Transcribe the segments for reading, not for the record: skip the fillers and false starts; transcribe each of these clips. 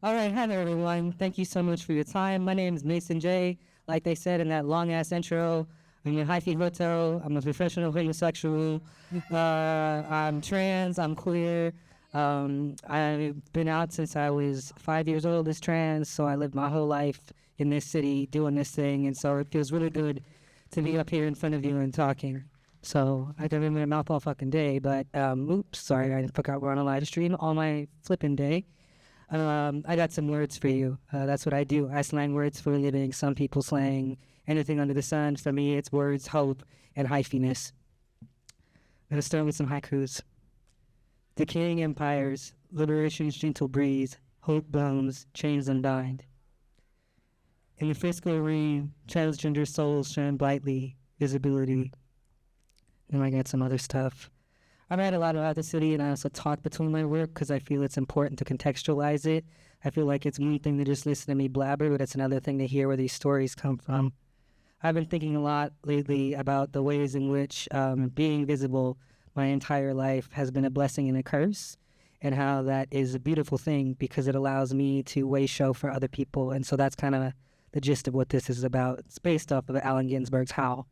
All right, hi there, everyone. Thank you so much for your time. My name is Mason J. Like they said in that long-ass intro, I'm a hyphy hotel. I'm a professional homosexual. I'm trans. I'm queer. I've been out since I was 5 years old as trans, so I lived my whole life in this city doing this thing, and so it feels really good to be up here in front of you and talking. So I can remember my mouth all fucking day, but oops, sorry, I forgot we're on a live stream on my flipping day. I got some words for you. That's what I do. I slang words for a living. Some people slang anything under the sun. For me, it's words, hope, and hyphiness. I'm going to start with some haikus. Decaying empires, liberation's gentle breeze, hope bones, chains unbind. In the fiscal arena, transgender souls shine brightly, visibility. And I got some other stuff. I write a lot about the city, and I also talk between my work because I feel it's important to contextualize it. I feel like it's one thing to just listen to me blabber, but it's another thing to hear where these stories come from. I've been thinking a lot lately about the ways in which being visible my entire life has been a blessing and a curse, and how that is a beautiful thing because it allows me to way show for other people. And so that's kind of the gist of what this is about. It's based off of Allen Ginsberg's Howl.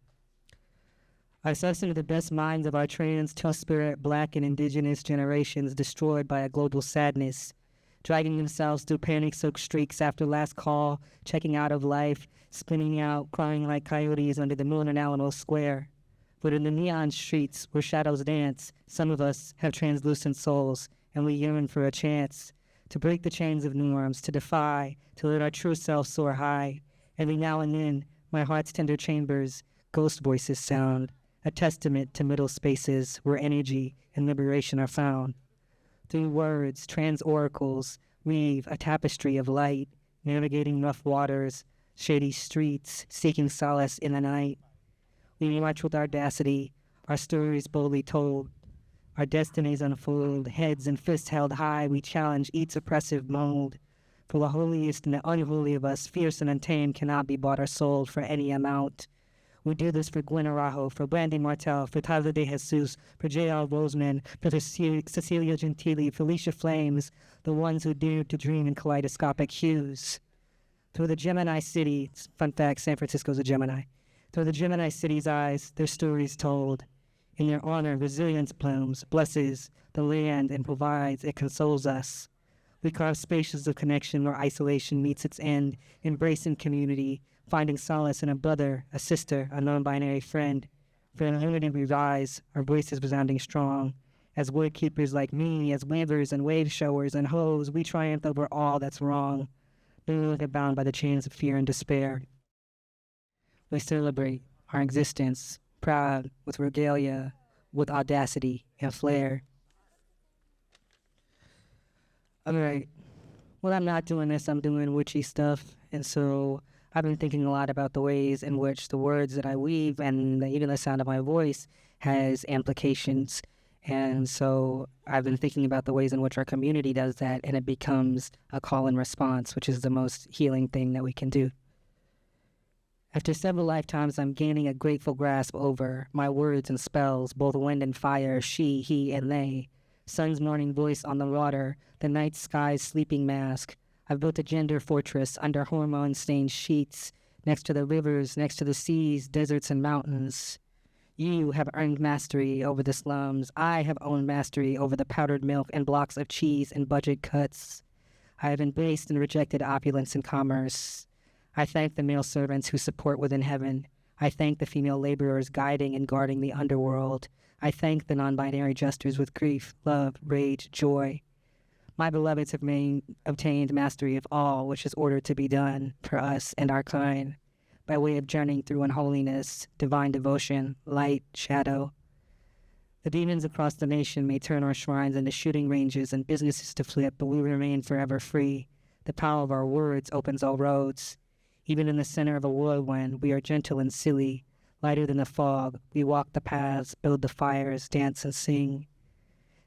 I suss into the best minds of our trans, two-spirit, Black, and Indigenous generations destroyed by a global sadness, dragging themselves through panic-soaked streaks after last call, checking out of life, spinning out, crying like coyotes under the moon in Alamo Square. But in the neon streets where shadows dance, some of us have translucent souls, and we yearn for a chance to break the chains of norms, to defy, to let our true self soar high. Every now and then, my heart's tender chambers, ghost voices sound, a testament to middle spaces where energy and liberation are found. Through words, trans oracles weave a tapestry of light, navigating rough waters, shady streets, seeking solace in the night. We march with audacity, our stories boldly told, our destinies unfold, heads and fists held high, we challenge each oppressive mold. For the holiest and the unholy of us, fierce and untamed, cannot be bought or sold for any amount. We do this for Gwen Arajo, for Brandy Martel, for Tyler De Jesus, for J.L. Roseman, for Cecilia Gentili, Felicia Flames, the ones who dared to dream in kaleidoscopic hues. Through the Gemini City, fun fact, San Francisco's a Gemini. Through the Gemini City's eyes, their stories told. In their honor, resilience blooms, blesses the land, and provides, it consoles us. We carve spaces of connection where isolation meets its end, embracing community, finding solace in a brother, a sister, a non-binary friend. For in unity we rise, our voices resounding strong. As word keepers like me, as wavers and wave showers and hoes, we triumph over all that's wrong. No longer bound by the chains of fear and despair. We celebrate our existence, proud, with regalia, with audacity and flair. All right. Well, I'm not doing this, I'm doing witchy stuff, and so I've been thinking a lot about the ways in which the words that I weave and even the sound of my voice has implications. And so I've been thinking about the ways in which our community does that, and it becomes a call and response, which is the most healing thing that we can do. After several lifetimes, I'm gaining a grateful grasp over my words and spells, both wind and fire, she, he, and they. Sun's morning voice on the water, the night sky's sleeping mask. I've built a gender fortress under hormone-stained sheets, next to the rivers, next to the seas, deserts, and mountains. You have earned mastery over the slums. I have owned mastery over the powdered milk and blocks of cheese and budget cuts. I have embraced and rejected opulence and commerce. I thank the male servants who support within heaven. I thank the female laborers guiding and guarding the underworld. I thank the non-binary jesters with grief, love, rage, joy. My beloveds have obtained mastery of all which is ordered to be done for us and our kind, by way of journeying through unholiness, divine devotion, light, shadow. The demons across the nation may turn our shrines into shooting ranges and businesses to flip, but we remain forever free. The power of our words opens all roads. Even in the center of a whirlwind, we are gentle and silly. Lighter than the fog, we walk the paths, build the fires, dance and sing.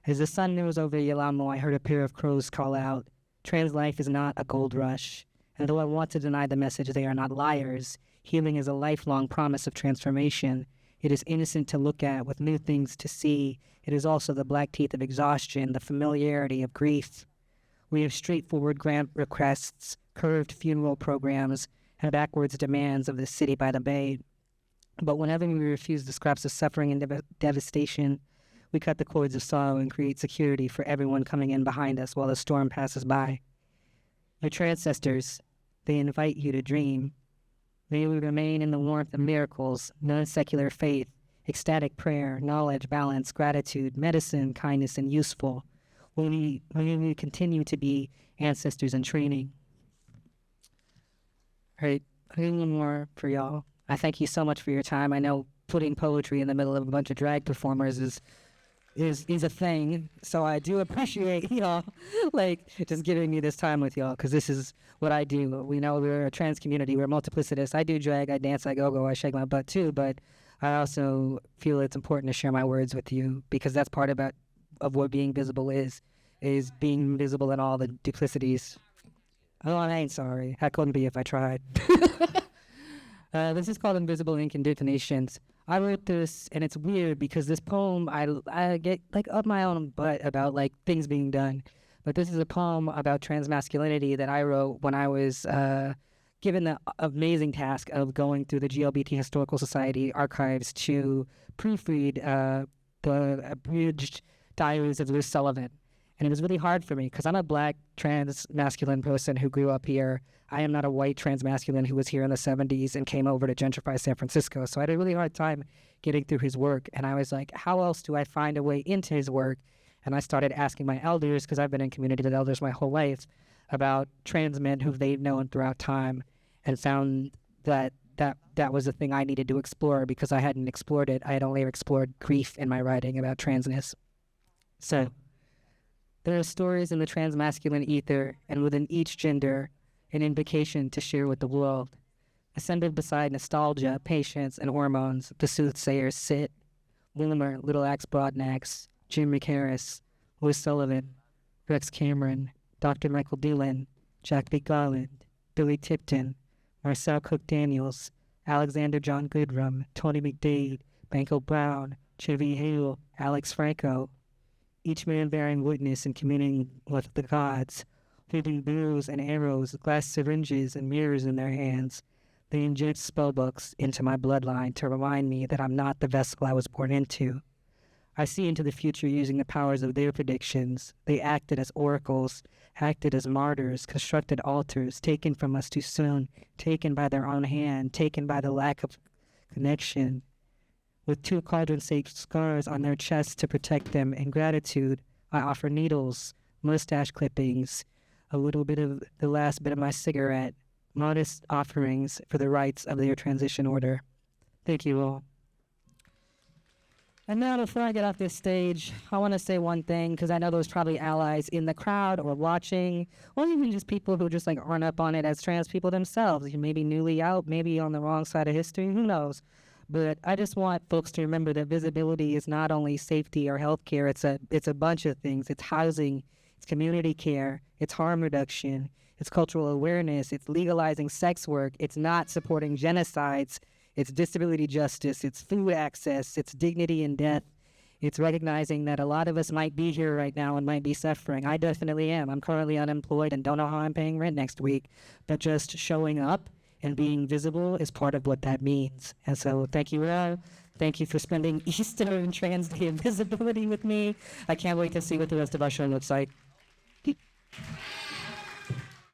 As the sun rose over Yalamo, I heard a pair of crows call out, trans life is not a gold rush. And though I want to deny the message, they are not liars. Healing is a lifelong promise of transformation. It is innocent to look at, with new things to see. It is also the black teeth of exhaustion, the familiarity of grief. We have straightforward grant requests, curved funeral programs, and backwards demands of the city by the bay. But whenever we refuse the scraps of suffering and devastation, we cut the cords of sorrow and create security for everyone coming in behind us while the storm passes by. Your transcestors, they invite you to dream. May we remain in the warmth of miracles, non-secular faith, ecstatic prayer, knowledge, balance, gratitude, medicine, kindness, and useful. May we continue to be ancestors in training. All right, I have one more for y'all. I thank you so much for your time. I know putting poetry in the middle of a bunch of drag performers is a thing, so I do appreciate y'all just giving me this time with y'all, because this is what I do. We know we're a trans community, we're multiplicitous. I do drag, I dance, I go, I shake my butt too, but I also feel it's important to share my words with you, because that's part of what being visible is being visible in all the duplicities. Oh, I ain't sorry. I couldn't be if I tried. This is called Invisible Ink and Definitions. I wrote this, and it's weird because this poem, I get up my own butt about things being done. But this is a poem about transmasculinity that I wrote when I was given the amazing task of going through the GLBT Historical Society archives to proofread the abridged diaries of Liz Sullivan. And it was really hard for me because I'm a Black transmasculine person who grew up here. I am not a white transmasculine who was here in the 70s and came over to gentrify San Francisco. So I had a really hard time getting through his work. And I was like, how else do I find a way into his work? And I started asking my elders, because I've been in community with elders my whole life, about trans men who they've known throughout time, and found that was the thing I needed to explore because I hadn't explored it. I had only explored grief in my writing about transness. So there are stories in the transmasculine ether, and within each gender, an invocation to share with the world. Ascended beside nostalgia, patience, and hormones, the soothsayers sit. Wilmer, Little Axe Broadnax, Jim McHarris, Liz Sullivan, Rex Cameron, Dr. Michael Dillon, Jack B. Garland, Billy Tipton, Marcel Cook Daniels, Alexander John Goodrum, Tony McDade, Banko Brown, Chevy Hale, Alex Franco, each man bearing witness and communing with the gods, holding bows and arrows, glass syringes and mirrors in their hands. They inject spellbooks into my bloodline to remind me that I'm not the vessel I was born into. I see into the future using the powers of their predictions. They acted as oracles, acted as martyrs, constructed altars, taken from us too soon, taken by their own hand, taken by the lack of connection. With 2 cauldron-shaped scars on their chests to protect them, in gratitude, I offer needles, mustache clippings, a little bit of the last bit of my cigarette, modest offerings for the rites of their transition order. Thank you all. And now, before I get off this stage, I want to say one thing, because I know there's probably allies in the crowd or watching, or even just people who just aren't up on it as trans people themselves. You may be newly out, maybe on the wrong side of history, who knows? But I just want folks to remember that visibility is not only safety or healthcare, it's a bunch of things. It's housing, it's community care, it's harm reduction, it's cultural awareness, it's legalizing sex work, it's not supporting genocides, it's disability justice, it's food access, it's dignity in death. It's recognizing that a lot of us might be here right now and might be suffering. I definitely am. I'm currently unemployed and don't know how I'm paying rent next week. But just showing up and being visible is part of what that means. And so thank you, Ra. Thank you for spending Easter and Trans Day of Visibility with me. I can't wait to see what the rest of our show looks like.